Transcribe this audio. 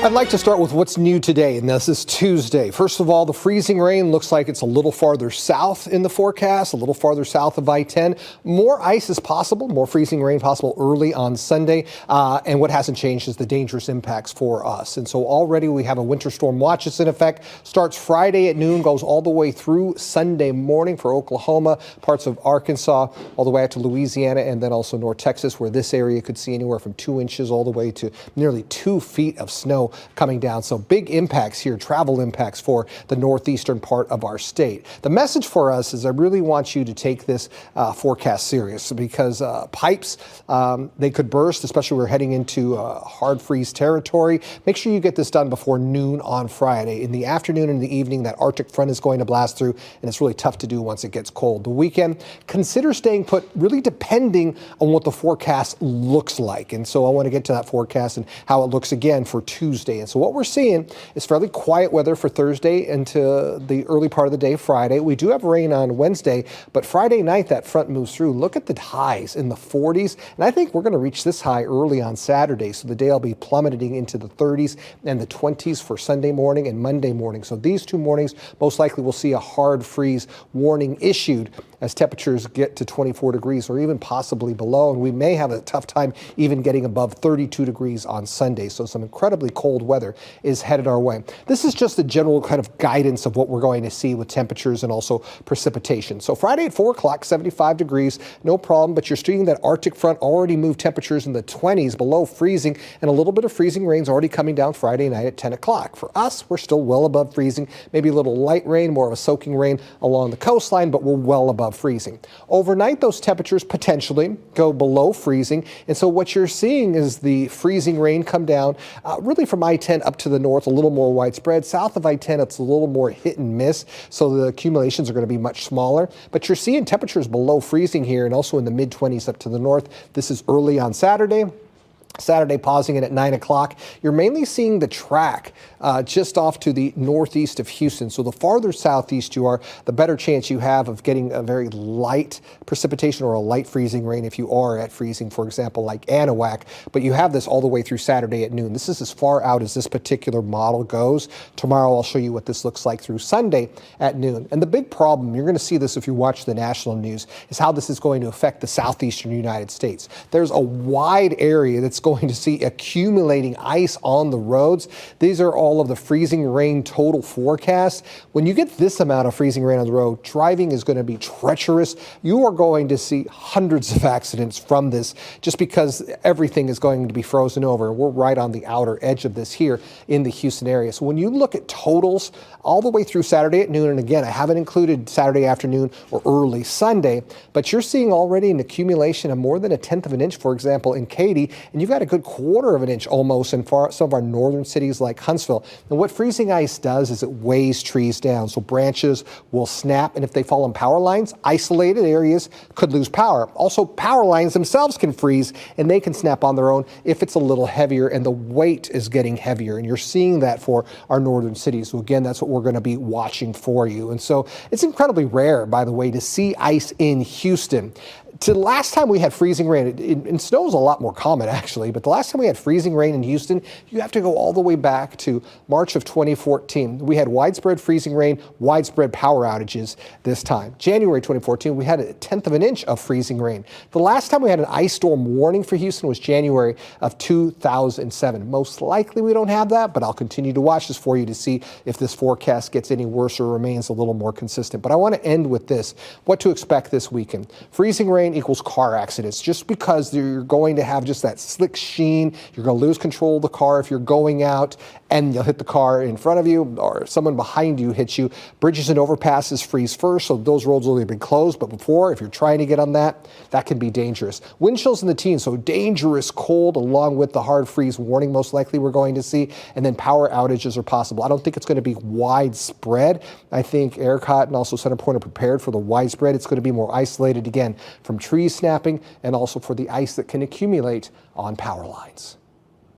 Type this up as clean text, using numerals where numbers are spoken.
I'd like to start with what's new today, and this is Tuesday. First of all, the freezing rain looks like it's a little farther south in the forecast, a little farther south of I-10. More ice is possible, more freezing rain possible early on Sunday, and what hasn't changed is the dangerous impacts for us. And so already we have a winter storm watch that's in effect. Starts Friday at noon, goes all the way through Sunday morning for Oklahoma, parts of Arkansas, all the way out to Louisiana, and then also North Texas, where this area could see anywhere from 2 inches all the way to nearly 2 feet of snow coming down. So big impacts here, travel impacts for the northeastern part of our state. The message for us is I really want you to take this forecast serious, because pipes, they could burst, especially we're heading into hard freeze territory. Make sure you get this done before noon on Friday. In the afternoon and the evening, that Arctic front is going to blast through, and it's really tough to do once it gets cold. The weekend, consider staying put, really depending on what the forecast looks like. And so I want to get to that forecast and how it looks again for Tuesday. And so what we're seeing is fairly quiet weather for Thursday into the early part of the day Friday. We do have rain on Wednesday, but Friday night that front moves through. Look at the highs in the 40s, and I think we're going to reach this high early on Saturday. So the day will be plummeting into the 30s and the 20s for Sunday morning and Monday morning. So these 2 mornings most likely will see a hard freeze warning issued as temperatures get to 24 degrees or even possibly below, and we may have a tough time even getting above 32 degrees on Sunday. So some incredibly cold weather is headed our way. This is just a general kind of guidance of what we're going to see with temperatures and also precipitation. So Friday at 4 o'clock, 75 degrees, no problem, but you're seeing that Arctic front already moved temperatures in the 20s below freezing, and a little bit of freezing rain's already coming down Friday night at 10 o'clock. For us, we're still well above freezing, maybe a little light rain, more of a soaking rain along the coastline, but we're well above freezing. Overnight, those temperatures potentially go below freezing, and so what you're seeing is the freezing rain come down really from I-10 up to the north, a little more widespread. South of I-10, it's a little more hit and miss, so the accumulations are going to be much smaller, but you're seeing temperatures below freezing here and also in the mid-20s up to the north. This is early on Saturday. Saturday pausing it at 9 o'clock. You're mainly seeing the track just off to the northeast of Houston. So the farther southeast you are, the better chance you have of getting a very light precipitation or a light freezing rain if you are at freezing, for example, like Anahuac. But you have this all the way through Saturday at noon. This is as far out as this particular model goes. Tomorrow I'll show you what this looks like through Sunday at noon. And the big problem, you're going to see this if you watch the national news, is how this is going to affect the southeastern United States. There's a wide area that's going to see accumulating ice on the roads. These are all of the freezing rain total forecasts. When you get this amount of freezing rain on the road, driving is going to be treacherous. You are going to see hundreds of accidents from this just because everything is going to be frozen over. We're right on the outer edge of this here in the Houston area. So when you look at totals all the way through Saturday at noon, and again, I haven't included Saturday afternoon or early Sunday, but you're seeing already an accumulation of more than 1/10 of an inch, for example, in Katy, and you've got a good 1/4 of an inch almost in some of our northern cities like Huntsville. And what freezing ice does is it weighs trees down, so branches will snap, and if they fall on power lines, isolated areas could lose power. Also, power lines themselves can freeze, and they can snap on their own if it's a little heavier and the weight is getting heavier, and you're seeing that for our northern cities. So again, that's what we're going to be watching for you. And so it's incredibly rare, by the way, to see ice in Houston. To the last time we had freezing rain, and snow is a lot more common actually, but the last time we had freezing rain in Houston, you have to go all the way back to March of 2014. We had widespread freezing rain, widespread power outages this time. January 2014, we had 1/10 of an inch of freezing rain. The last time we had an ice storm warning for Houston was January of 2007. Most likely we don't have that, but I'll continue to watch this for you to see if this forecast gets any worse or remains a little more consistent. But I want to end with this, what to expect this weekend. Freezing rain equals car accidents, just because you're going to have just that slick sheen. You're going to lose control of the car if you're going out, and you'll hit the car in front of you or someone behind you hits you. Bridges and overpasses freeze first, so those roads will have been closed, but before, if you're trying to get on that can be dangerous. Wind chills in the teens, so dangerous cold along with the hard freeze warning most likely we're going to see, and then power outages are possible. I don't think it's going to be widespread. I think ERCOT and also CenterPoint are prepared for the widespread. It's going to be more isolated again from trees snapping and also for the ice that can accumulate on power lines.